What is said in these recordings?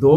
2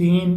3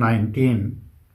19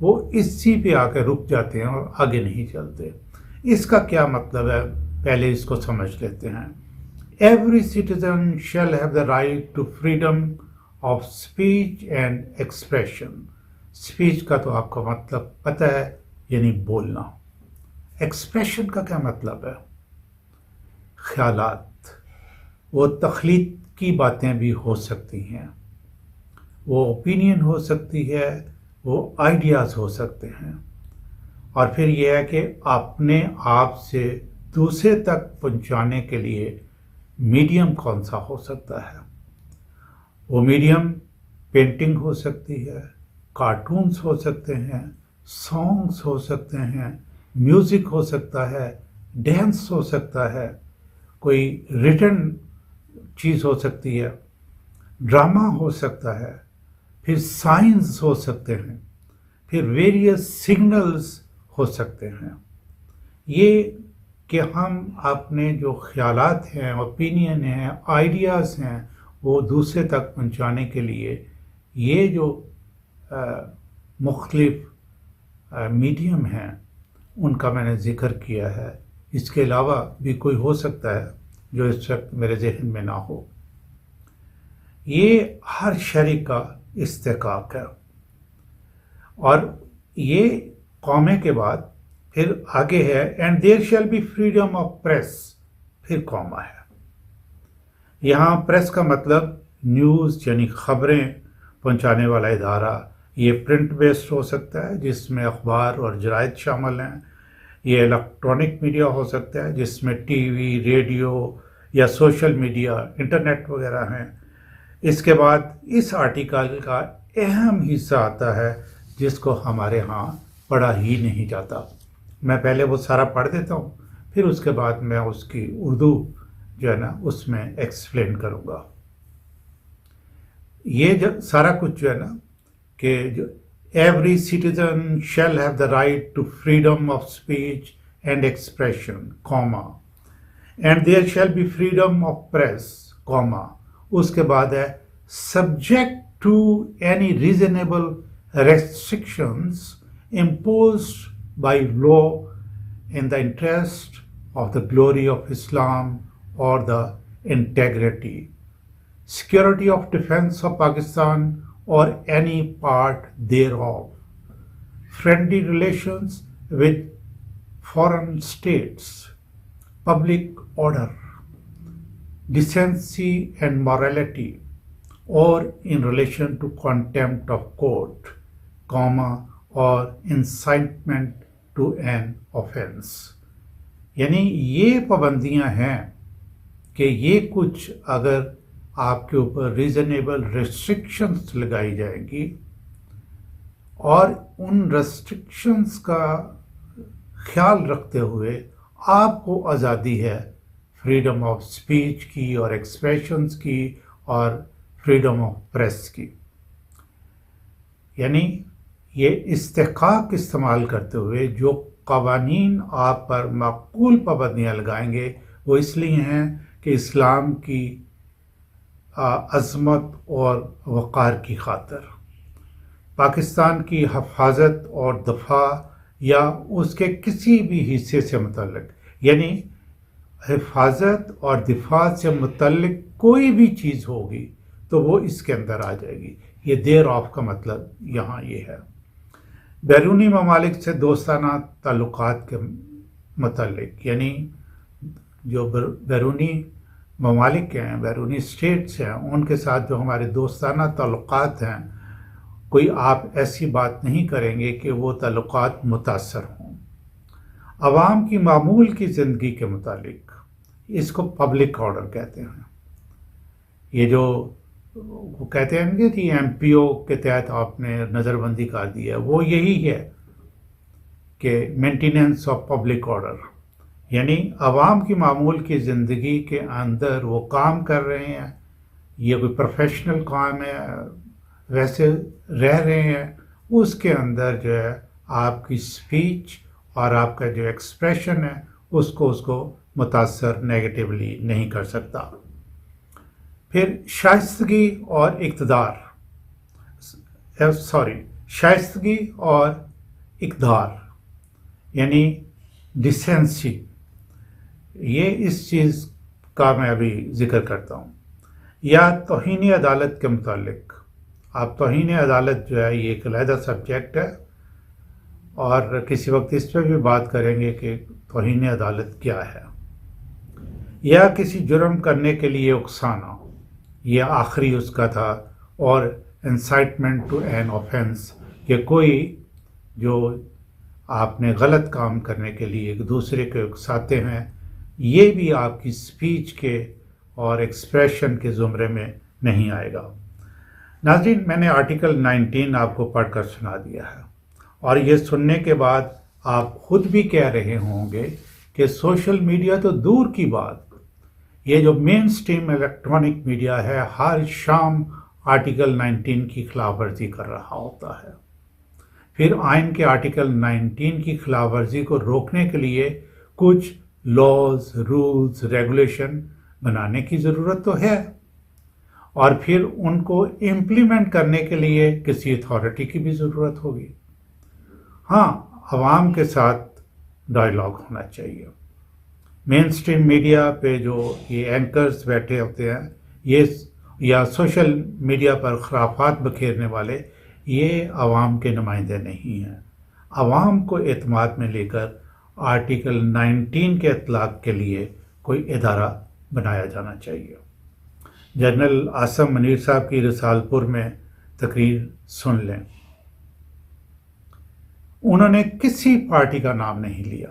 وہ اسی پہ آ کے رک جاتے ہیں اور آگے نہیں چلتے۔ اس کا کیا مطلب ہے، پہلے اس کو سمجھ لیتے ہیں۔ Every citizen shall have the right to freedom of speech and expression. Speech کا تو آپ کا مطلب پتہ ہے، یعنی بولنا۔ ایکسپریشن کا کیا مطلب ہے؟ خیالات، وہ تخلیقی باتیں بھی ہو سکتی ہیں، وہ اوپینین ہو سکتی ہے، وہ آئیڈیاز ہو سکتے ہیں۔ اور پھر یہ ہے کہ اپنے آپ سے دوسرے تک پہنچانے کے لیے میڈیم کون سا ہو سکتا ہے؟ وہ میڈیم پینٹنگ ہو سکتی ہے، کارٹونز ہو سکتے ہیں، سانگز ہو سکتے ہیں، میوزک ہو سکتا ہے، ڈانس ہو سکتا ہے، کوئی ریٹن چیز ہو سکتی ہے، ڈرامہ ہو سکتا ہے، پھر سائنس ہو سکتے ہیں، پھر ویریس سگنلز ہو سکتے ہیں۔ یہ کہ ہم اپنے جو خیالات ہیں، اوپینین ہیں، آئیڈیاز ہیں، وہ دوسرے تک پہنچانے کے لیے یہ جو مختلف میڈیم ہیں ان کا میں نے ذکر کیا ہے۔ اس کے علاوہ بھی کوئی ہو سکتا ہے جو اس وقت میرے ذہن میں نہ ہو۔ یہ ہر شہری کا استحقاق ہے، اور یہ قومے کے بعد پھر آگے ہے and there shall be freedom of press, پھر قومہ ہے۔ یہاں پریس کا مطلب نیوز یعنی خبریں پہنچانے والا ادارہ۔ یہ پرنٹ بیسڈ ہو سکتا ہے جس میں اخبار اور جرائد شامل ہیں، یہ الیکٹرانک میڈیا ہو سکتا ہے جس میں ٹی وی، ریڈیو یا سوشل میڈیا، انٹرنیٹ وغیرہ ہیں۔ اس کے بعد اس آرٹیکل کا اہم حصہ آتا ہے جس کو ہمارے ہاں پڑھا ہی نہیں جاتا۔ میں پہلے وہ سارا پڑھ دیتا ہوں، پھر اس کے بعد میں اس کی اردو جو ہے نا اس میں ایکسپلین کروں گا۔ یہ جو سارا کچھ جو ہے نا کہ جو every citizen shall have the right to freedom of speech and expression, comma, and there shall be freedom of press, comma, اس کے بعد ہے subject to any reasonable restrictions imposed by law in the interest of the glory of Islam or the integrity, security of defense of Pakistan or any part thereof, friendly relations with foreign states, public order, decency and morality, or in relation to contempt of court, comma, اور incitement to N offence. یعنی یہ پابندیاں ہیں کہ یہ کچھ اگر آپ کے اوپر ریزنیبل ریسٹرکشنز لگائی جائیں گی، اور ان ریسٹرکشنز کا خیال رکھتے ہوئے آپ کو آزادی ہے فریڈم آف اسپیچ کی اور ایکسپریشنز کی اور فریڈم آف پریس کی۔ یعنی یہ استحقاق استعمال کرتے ہوئے جو قوانین آپ پر معقول پابندیاں لگائیں گے وہ اس لیے ہیں کہ اسلام کی عظمت اور وقار کی خاطر، پاکستان کی حفاظت اور دفاع یا اس کے کسی بھی حصے سے متعلق، یعنی حفاظت اور دفاع سے متعلق کوئی بھی چیز ہوگی تو وہ اس کے اندر آ جائے گی۔ یہ دیر آف کا مطلب یہاں یہ ہے۔ بیرونی ممالک سے دوستانہ تعلقات کے متعلق، یعنی جو بیرونی ممالک ہیں، بیرونی اسٹیٹس ہیں، ان کے ساتھ جو ہمارے دوستانہ تعلقات ہیں، کوئی آپ ایسی بات نہیں کریں گے کہ وہ تعلقات متاثر ہوں۔ عوام کی معمول کی زندگی کے متعلق، اس کو پبلک آرڈر کہتے ہیں۔ یہ جو وہ کہتے ہیں کہ جی ایم پی او کے تحت آپ نے نظر بندی کر دی ہے، وہ یہی ہے کہ مینٹیننس آف پبلک آرڈر، یعنی عوام کی معمول کی زندگی کے اندر وہ کام کر رہے ہیں، یہ کوئی پروفیشنل کام ہے، ویسے رہ رہے ہیں، اس کے اندر جو ہے آپ کی اسپیچ اور آپ کا جو ایکسپریشن ہے اس کو متاثر نیگیٹیولی نہیں کر سکتا۔ پھر شائستگی اور اقتدار، شائستگی اور اقدار یعنی ڈیسنسی، یہ اس چیز کا میں ابھی ذکر کرتا ہوں. یا توہین عدالت کے متعلق، آپ توہین عدالت جو ہے یہ ایک علیحدہ سبجیکٹ ہے، اور کسی وقت اس پہ بھی بات کریں گے کہ توہین عدالت کیا ہے. یا کسی جرم کرنے کے لیے اکسانا، یہ آخری اس کا تھا. اور انسائٹمنٹ ٹو این آفینس، کہ کوئی جو آپ نے غلط کام کرنے کے لیے ایک دوسرے کو اکساتے ہیں، یہ بھی آپ کی سپیچ کے اور ایکسپریشن کے زمرے میں نہیں آئے گا. ناظرین، میں نے آرٹیکل 19 آپ کو پڑھ کر سنا دیا ہے، اور یہ سننے کے بعد آپ خود بھی کہہ رہے ہوں گے کہ سوشل میڈیا تو دور کی بات، یہ جو مین سٹریم الیکٹرانک میڈیا ہے ہر شام آرٹیکل 19 کی خلاف ورزی کر رہا ہوتا ہے. پھر آئین کے آرٹیکل 19 کی خلاف ورزی کو روکنے کے لیے کچھ لاز، رولز، ریگولیشن بنانے کی ضرورت تو ہے، اور پھر ان کو امپلیمنٹ کرنے کے لیے کسی اتھارٹی کی بھی ضرورت ہوگی. ہاں، عوام کے ساتھ ڈائیلاگ ہونا چاہیے. مین سٹریم میڈیا پہ جو یہ اینکرز بیٹھے ہوتے ہیں، یہ یا سوشل میڈیا پر خرافات بکھیرنے والے، یہ عوام کے نمائندے نہیں ہیں. عوام کو اعتماد میں لے کر آرٹیکل 19 کے اطلاق کے لیے کوئی ادارہ بنایا جانا چاہیے. جنرل عاصم منیر صاحب کی رسال پور میں تقریر سن لیں. انہوں نے کسی پارٹی کا نام نہیں لیا.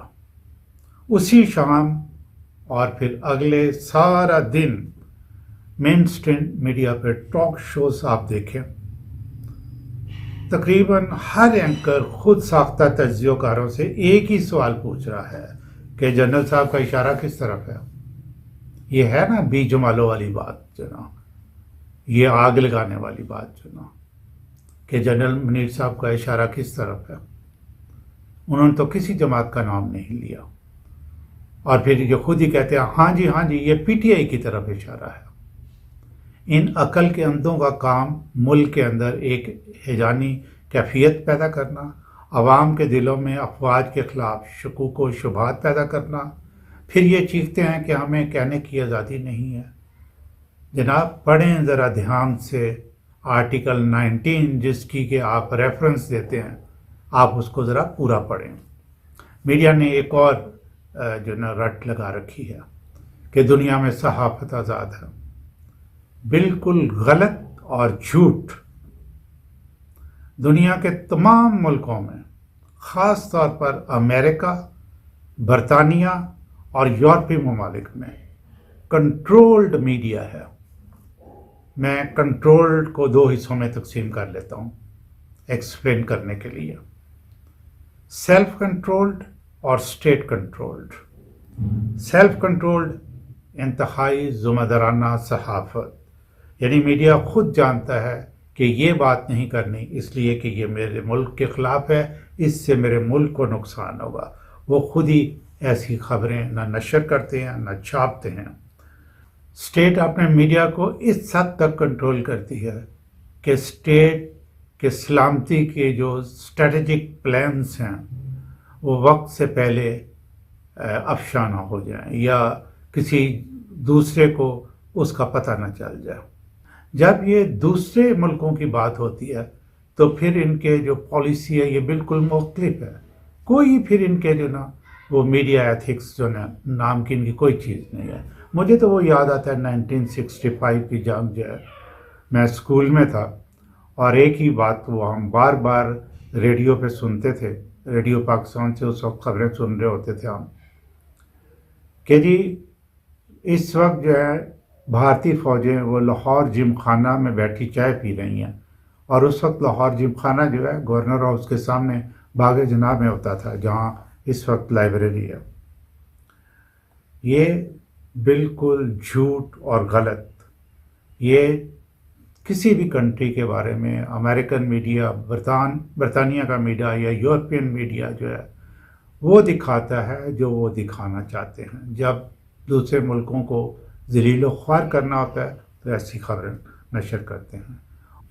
اسی شام اور پھر اگلے سارا دن مین سٹریم میڈیا پہ ٹاک شوز آپ دیکھیں، تقریباً ہر اینکر خود ساختہ تجزیہ کاروں سے ایک ہی سوال پوچھ رہا ہے کہ جنرل صاحب کا اشارہ کس طرف ہے. یہ ہے نا بی جمالوں والی بات جناب، یہ آگ لگانے والی بات جناب، کہ جنرل منیر صاحب کا اشارہ کس طرف ہے. انہوں نے تو کسی جماعت کا نام نہیں لیا، اور پھر یہ خود ہی کہتے ہیں ہاں جی یہ پی ٹی آئی کی طرف اشارہ ہے. ان عقل کے اندھوں کا کام ملک کے اندر ایک ہیجانی کیفیت پیدا کرنا، عوام کے دلوں میں افواج کے خلاف شکوک و شبہات پیدا کرنا، پھر یہ چیختے ہیں کہ ہمیں کہنے کی آزادی نہیں ہے. جناب پڑھیں ذرا دھیان سے آرٹیکل 19 جس کی کہ آپ ریفرنس دیتے ہیں، آپ اس کو ذرا پورا پڑھیں. میڈیا نے ایک اور جو نا رٹ لگا رکھی ہے کہ دنیا میں صحافت آزاد ہے. بالکل غلط اور جھوٹ. دنیا کے تمام ملکوں میں، خاص طور پر امریکہ، برطانیہ اور یورپی ممالک میں کنٹرولڈ میڈیا ہے. میں کنٹرولڈ کو دو حصوں میں تقسیم کر لیتا ہوں ایکسپلین کرنے کے لیے: سیلف کنٹرولڈ اور اسٹیٹ کنٹرولڈ. سیلف کنٹرولڈ انتہائی ذمہ دارانہ صحافت، یعنی میڈیا خود جانتا ہے کہ یہ بات نہیں کرنی اس لیے کہ یہ میرے ملک کے خلاف ہے، اس سے میرے ملک کو نقصان ہوگا. وہ خود ہی ایسی خبریں نہ نشر کرتے ہیں نہ چھاپتے ہیں. اسٹیٹ اپنے میڈیا کو اس حد تک کنٹرول کرتی ہے کہ اسٹیٹ کے سلامتی کے جو اسٹریٹجک پلانس ہیں وہ وقت سے پہلے افشا نہ ہو جائیں یا کسی دوسرے کو اس کا پتہ نہ چل جائے. جب یہ دوسرے ملکوں کی بات ہوتی ہے تو پھر ان کے جو پالیسی ہے یہ بالکل مختلف ہے. کوئی پھر ان کے جو نا وہ میڈیا ایتھکس جو نا نام کی ان کی کوئی چیز نہیں ہے. مجھے تو وہ یاد آتا ہے 1965 کی جنگ جو ہے، میں اسکول میں تھا اور ایک ہی بات وہ ہم بار بار ریڈیو پہ سنتے تھے. ریڈیو پاکستان سے اس وقت خبریں سن رہے ہوتے تھے ہم کہ جی اس وقت جو ہے بھارتی فوجیں وہ لاہور جم خانہ میں بیٹھی چائے پی رہی ہیں، اور اس وقت لاہور جم خانہ جو ہے گورنر ہاؤس کے سامنے باغ جناب میں ہوتا تھا جہاں اس وقت لائبریری ہے. یہ بالکل جھوٹ اور غلط. یہ کسی بھی کنٹری کے بارے میں امریکن میڈیا، برطانیہ کا میڈیا یا یورپین میڈیا جو ہے وہ دکھاتا ہے جو وہ دکھانا چاہتے ہیں. جب دوسرے ملکوں کو ذلیل و خوار کرنا ہوتا ہے تو ایسی خبریں نشر کرتے ہیں.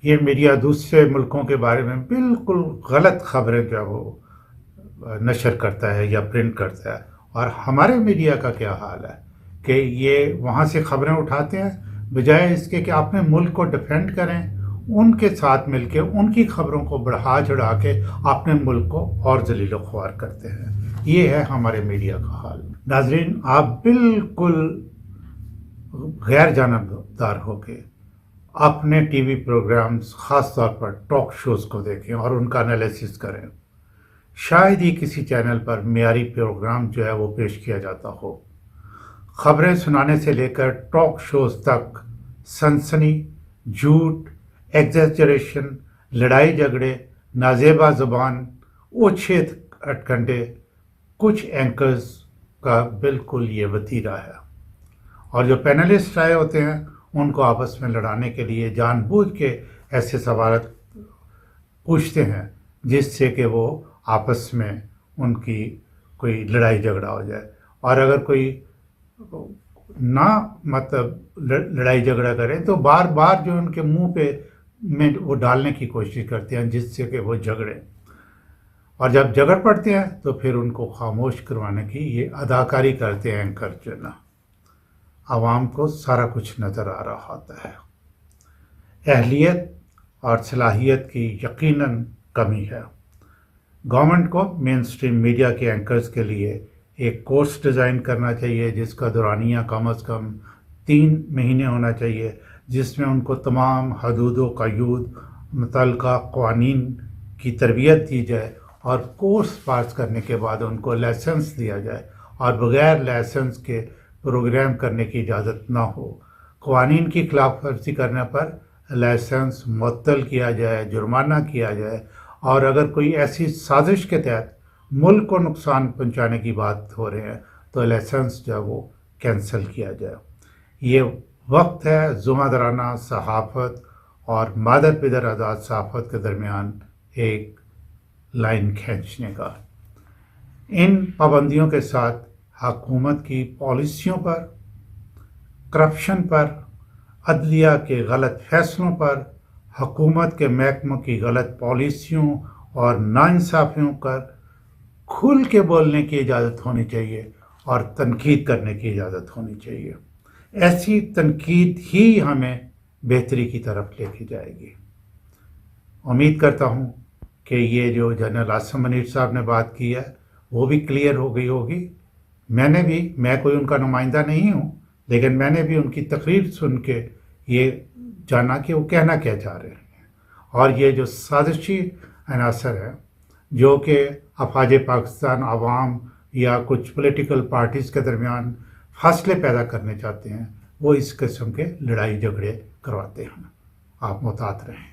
یہ میڈیا دوسرے ملکوں کے بارے میں بالکل غلط خبریں جو ہے وہ نشر کرتا ہے یا پرنٹ کرتا ہے، اور ہمارے میڈیا کا کیا حال ہے کہ یہ وہاں سے خبریں اٹھاتے ہیں، بجائے اس کے کہ اپنے ملک کو ڈیفینڈ کریں، ان کے ساتھ مل کے ان کی خبروں کو بڑھا چڑھا کے اپنے ملک کو اور ذلیل و خوار کرتے ہیں۔ یہ ہے ہمارے میڈیا کا حال۔ ناظرین، آپ بالکل غیر جانبدار ہو کے اپنے ٹی وی پروگرامز، خاص طور پر ٹاک شوز کو دیکھیں اور ان کا انالیسس کریں۔ شاید ہی کسی چینل پر معیاری پروگرام جو ہے وہ پیش کیا جاتا ہو۔ خبریں سنانے سے لے کر ٹاک شوز تک سنسنی، جھوٹ، ایگزیجریشن، لڑائی جھگڑے، نازیبا زبان، اوچھے اٹکنڈے کچھ اینکرز کا بالکل یہ وتیرہ ہے، اور جو پینلسٹ آئے ہوتے ہیں ان کو آپس میں لڑانے کے لیے جان بوجھ کے ایسے سوالات پوچھتے ہیں جس سے کہ وہ آپس میں ان کی کوئی لڑائی جھگڑا ہو جائے، اور اگر کوئی نہ مطلب لڑائی جھگڑا کرے تو بار بار جو ان کے منہ پہ میں وہ ڈالنے کی کوشش کرتے ہیں جس سے کہ وہ جھگڑیں، اور جب جھگڑ پڑتے ہیں تو پھر ان کو خاموش کروانے کی یہ اداکاری کرتے ہیں اینکر جو نا۔ عوام کو سارا کچھ نظر آ رہا ہوتا ہے۔ اہلیت اور صلاحیت کی یقیناً کمی ہے۔ گورنمنٹ کو مین سٹریم میڈیا کے اینکرز کے لیے ایک کورس ڈیزائن کرنا چاہیے جس کا دورانیہ کم از کم 3 مہینے ہونا چاہیے، جس میں ان کو تمام حدود و قیود، متعلقہ قوانین کی تربیت دی جائے، اور کورس پاس کرنے کے بعد ان کو لائسنس دیا جائے، اور بغیر لائسنس کے پروگرام کرنے کی اجازت نہ ہو۔ قوانین کی خلاف ورزی کرنے پر لائسنس معطل کیا جائے، جرمانہ کیا جائے، اور اگر کوئی ایسی سازش کے تحت ملک کو نقصان پہنچانے کی بات ہو رہے ہیں تو لائسنس جو ہے وہ کینسل کیا جائے۔ یہ وقت ہے ذمہ دارانہ صحافت اور مادر پدر آزاد صحافت کے درمیان ایک لائن کھینچنے کا۔ ان پابندیوں کے ساتھ حکومت کی پالیسیوں پر، کرپشن پر، عدلیہ کے غلط فیصلوں پر، حکومت کے محکموں کی غلط پالیسیوں اور ناانصافیوں پر کھل کے بولنے کی اجازت ہونی چاہیے اور تنقید کرنے کی اجازت ہونی چاہیے۔ ایسی تنقید ہی ہمیں بہتری کی طرف لے کے جائے گی۔ امید کرتا ہوں کہ یہ جو جنرل عاصم منیر صاحب نے بات کی ہے وہ بھی کلیئر ہو گئی ہوگی۔ میں کوئی ان کا نمائندہ نہیں ہوں، لیکن میں نے بھی ان کی تقریر سن کے یہ جانا کہ وہ کہنا کیا چاہ رہے ہیں، اور یہ جو سازشی عناصر ہے جو کہ افواج پاکستان، عوام یا کچھ پولیٹیکل پارٹیز کے درمیان فاصلے پیدا کرنے چاہتے ہیں، وہ اس قسم کے لڑائی جھگڑے کرواتے ہیں۔ آپ محتاط رہیں۔